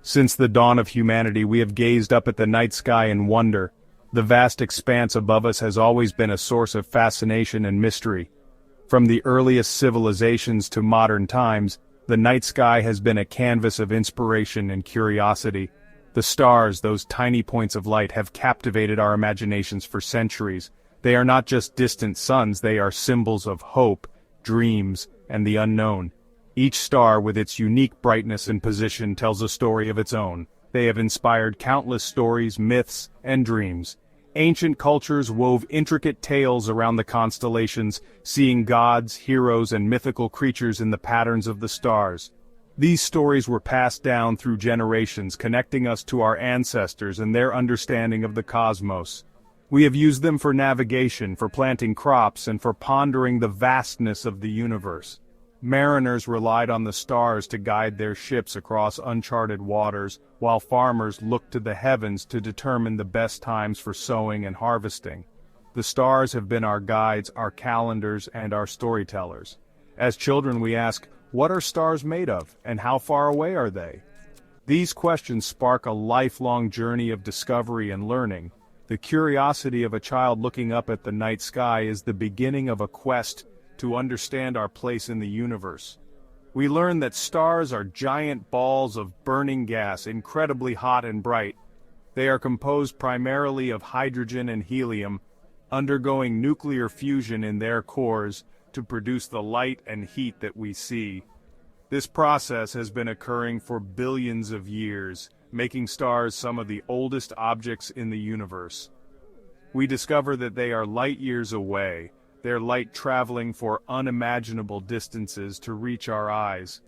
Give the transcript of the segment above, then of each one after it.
Since the dawn of humanity we have gazed up at the night sky in wonder. The vast expanse above us has always been a source of fascination and mystery. From the earliest civilizations to modern times, the night sky has been a canvas of inspiration and curiosity. The stars, those tiny points of light, have captivated our imaginations for centuries. They are not just distant suns, they are symbols of hope, dreams, and the unknown. Each star with its unique brightness and position tells a story of its own. They have inspired countless stories, myths, and dreams. Ancient cultures wove intricate tales around the constellations, seeing gods, heroes, and mythical creatures in the patterns of the stars. These stories were passed down through generations, connecting us to our ancestors and their understanding of the cosmos. We have used them for navigation, for planting crops, and for pondering the vastness of the universe. Mariners relied on the stars to guide their ships across uncharted waters, while farmers looked to the heavens to determine the best times for sowing and harvesting. The stars have been our guides, our calendars, and our storytellers. As children we ask, what are stars made of, and how far away are they? These questions spark a lifelong journey of discovery and learning. The curiosity of a child looking up at the night sky is the beginning of a quest to understand our place in the universe. We learn that stars are giant balls of burning gas, incredibly hot and bright. They are composed primarily of hydrogen and helium, undergoing nuclear fusion in their cores to produce the light and heat that we see. This process has been occurring for billions of years, making stars some of the oldest objects in the universe. We discover that they are light years away, their light traveling for unimaginable distances to reach our eyes.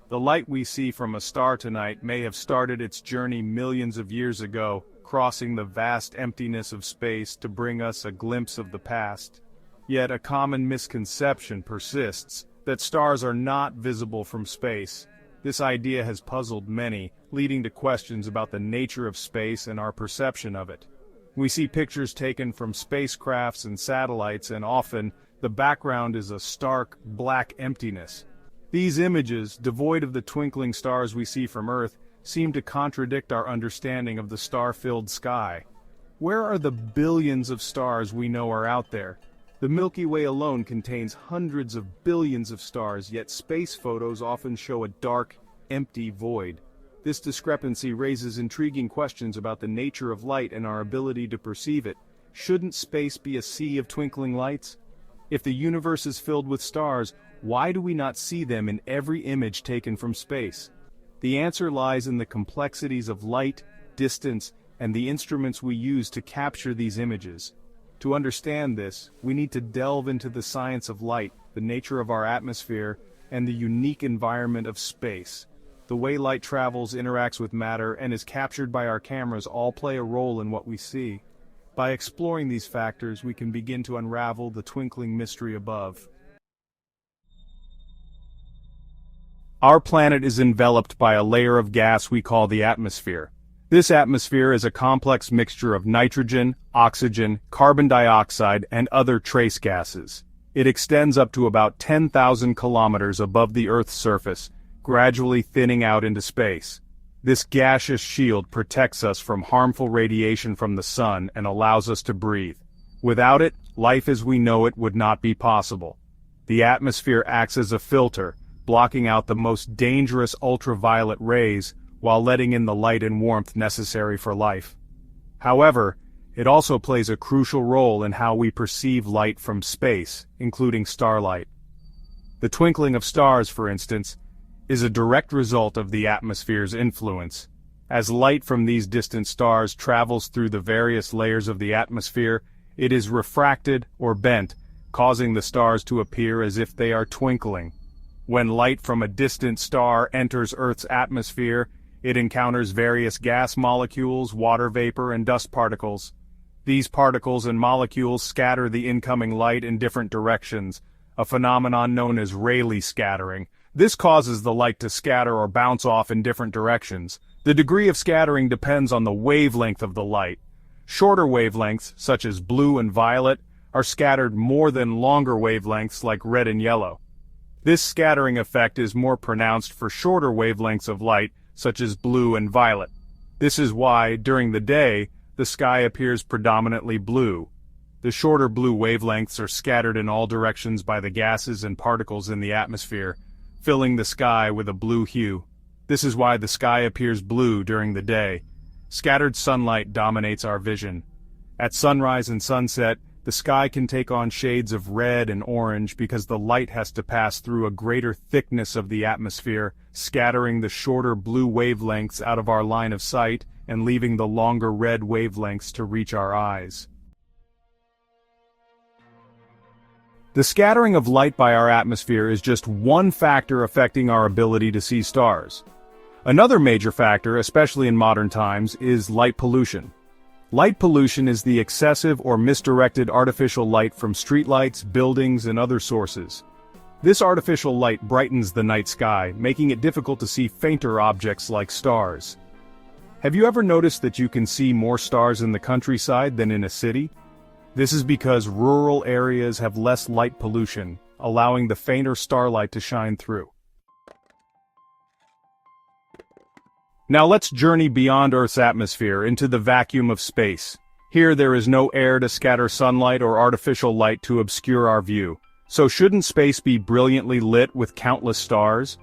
The light we see from a star tonight may have started its journey millions of years ago, crossing the vast emptiness of space to bring us a glimpse of the past. Yet a common misconception persists, that stars are not visible from space. This idea has puzzled many, leading to questions about the nature of space and our perception of it. We see pictures taken from spacecrafts and satellites, and often, the background is a stark, black emptiness. These images, devoid of the twinkling stars we see from Earth, seem to contradict our understanding of the star-filled sky. Where are the billions of stars we know are out there? The Milky Way alone contains hundreds of billions of stars, yet space photos often show a dark, empty void. This discrepancy raises intriguing questions about the nature of light and our ability to perceive it. Shouldn't space be a sea of twinkling lights? If the universe is filled with stars, why do we not see them in every image taken from space? The answer lies in the complexities of light, distance, and the instruments we use to capture these images. To understand this, we need to delve into the science of light, the nature of our atmosphere, and the unique environment of space. The way light travels, interacts with matter, and is captured by our cameras all play a role in what we see. By exploring these factors, we can begin to unravel the twinkling mystery above. Our planet is enveloped by a layer of gas we call the atmosphere. This atmosphere is a complex mixture of nitrogen, oxygen, carbon dioxide, and other trace gases. It extends up to about 10,000 kilometers above the Earth's surface, gradually thinning out into space. This gaseous shield protects us from harmful radiation from the sun and allows us to breathe. Without it, life as we know it would not be possible. The atmosphere acts as a filter, blocking out the most dangerous ultraviolet rays while letting in the light and warmth necessary for life. However, it also plays a crucial role in how we perceive light from space, including starlight. The twinkling of stars, for instance, is a direct result of the atmosphere's influence. As light from these distant stars travels through the various layers of the atmosphere, it is refracted or bent, causing the stars to appear as if they are twinkling. When light from a distant star enters Earth's atmosphere, it encounters various gas molecules, water vapor, and dust particles. These particles and molecules scatter the incoming light in different directions, a phenomenon known as Rayleigh scattering. This causes the light to scatter or bounce off in different directions. The degree of scattering depends on the wavelength of the light. Shorter wavelengths, such as blue and violet, are scattered more than longer wavelengths like red and yellow. This scattering effect is more pronounced for shorter wavelengths of light, such as blue and violet. This is why, during the day, the sky appears predominantly blue. The shorter blue wavelengths are scattered in all directions by the gases and particles in the atmosphere, filling the sky with a blue hue. This is why the sky appears blue during the day. Scattered sunlight dominates our vision. At sunrise and sunset, the sky can take on shades of red and orange because the light has to pass through a greater thickness of the atmosphere, scattering the shorter blue wavelengths out of our line of sight and leaving the longer red wavelengths to reach our eyes. The scattering of light by our atmosphere is just one factor affecting our ability to see stars. Another major factor, especially in modern times, is light pollution. Light pollution is the excessive or misdirected artificial light from streetlights, buildings, and other sources. This artificial light brightens the night sky, making it difficult to see fainter objects like stars. Have you ever noticed that you can see more stars in the countryside than in a city? This is because rural areas have less light pollution, allowing the fainter starlight to shine through. Now let's journey beyond Earth's atmosphere into the vacuum of space. Here there is no air to scatter sunlight or artificial light to obscure our view. So shouldn't space be brilliantly lit with countless stars?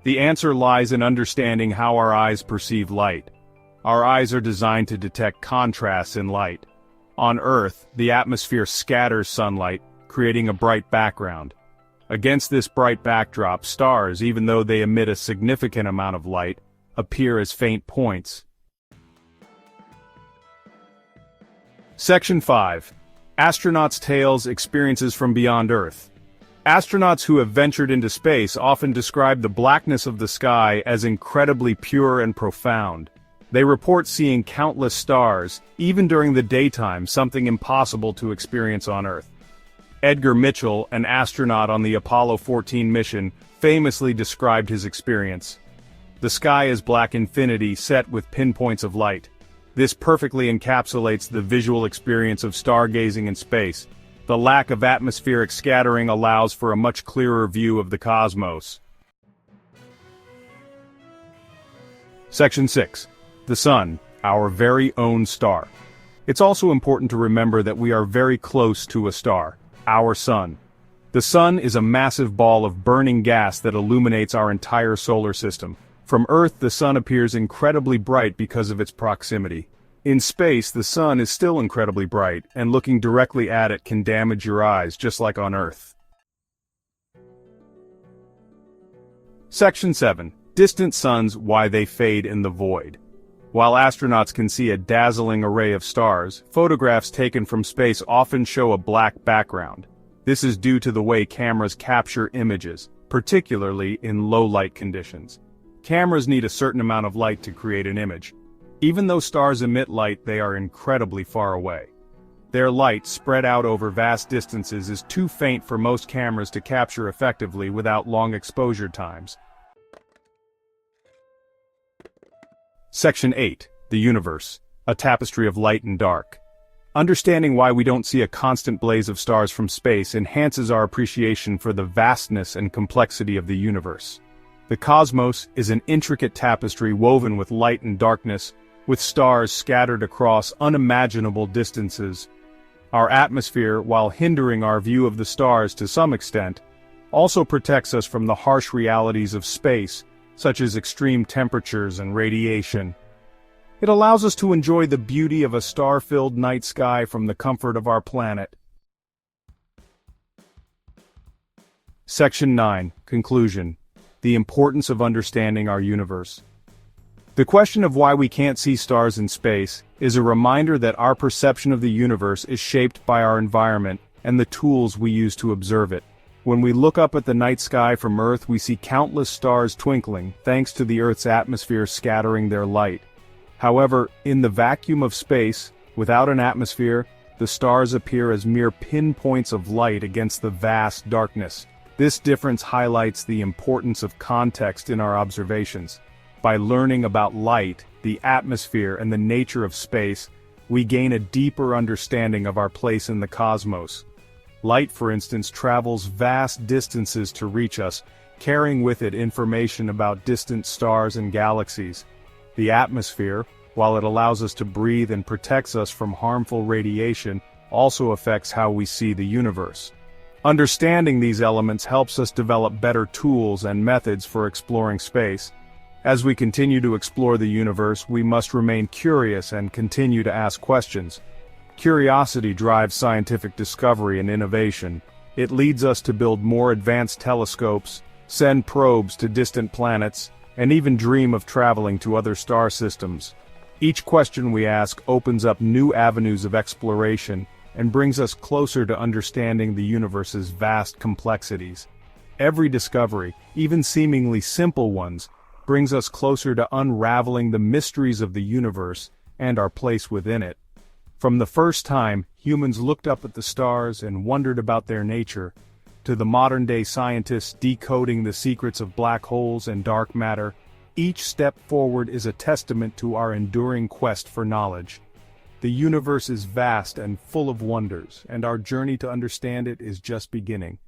The answer lies in understanding how our eyes perceive light. Our eyes are designed to detect contrasts in light. On Earth, the atmosphere scatters sunlight, creating a bright background. Against this bright backdrop, stars, even though they emit a significant amount of light, appear as faint points. Section 5. Astronauts' Tales: Experiences from Beyond Earth. Astronauts who have ventured into space often describe the blackness of the sky as incredibly pure and profound. They report seeing countless stars, even during the daytime, something impossible to experience on Earth. Edgar Mitchell, an astronaut on the Apollo 14 mission, famously described his experience. The sky is black infinity set with pinpoints of light. This perfectly encapsulates the visual experience of stargazing in space. The lack of atmospheric scattering allows for a much clearer view of the cosmos. Section 6. The Sun, our very own star. It's also important to remember that we are very close to a star, our Sun. The Sun is a massive ball of burning gas that illuminates our entire solar system. From Earth, the Sun appears incredibly bright because of its proximity. In space, the Sun is still incredibly bright, and looking directly at it can damage your eyes, just like on Earth. Section 7. Distant suns: why they fade in the void. While astronauts can see a dazzling array of stars, photographs taken from space often show a black background. This is due to the way cameras capture images, particularly in low-light conditions. Cameras need a certain amount of light to create an image. Even though stars emit light, they are incredibly far away. Their light, spread out over vast distances, is too faint for most cameras to capture effectively without long exposure times. Section 8. The Universe, a tapestry of light and dark. Understanding why we don't see a constant blaze of stars from space enhances our appreciation for the vastness and complexity of the universe. The cosmos is an intricate tapestry woven with light and darkness, with stars scattered across unimaginable distances. Our atmosphere, while hindering our view of the stars to some extent, also protects us from the harsh realities of space, such as extreme temperatures and radiation. It allows us to enjoy the beauty of a star-filled night sky from the comfort of our planet. Section 9. Conclusion. The importance of understanding our universe. The question of why we can't see stars in space is a reminder that our perception of the universe is shaped by our environment and the tools we use to observe it. When we look up at the night sky from Earth, we see countless stars twinkling, thanks to the Earth's atmosphere scattering their light. However, in the vacuum of space, without an atmosphere, the stars appear as mere pinpoints of light against the vast darkness. This difference highlights the importance of context in our observations. By learning about light, the atmosphere, and the nature of space, we gain a deeper understanding of our place in the cosmos. Light, for instance, travels vast distances to reach us, carrying with it information about distant stars and galaxies. The atmosphere, while it allows us to breathe and protects us from harmful radiation, also affects how we see the universe. Understanding these elements helps us develop better tools and methods for exploring space. As we continue to explore the universe, we must remain curious and continue to ask questions. Curiosity drives scientific discovery and innovation. It leads us to build more advanced telescopes, send probes to distant planets, and even dream of traveling to other star systems. Each question we ask opens up new avenues of exploration and brings us closer to understanding the universe's vast complexities. Every discovery, even seemingly simple ones, brings us closer to unraveling the mysteries of the universe and our place within it. From the first time humans looked up at the stars and wondered about their nature, to the modern-day scientists decoding the secrets of black holes and dark matter, each step forward is a testament to our enduring quest for knowledge. The universe is vast and full of wonders, and our journey to understand it is just beginning.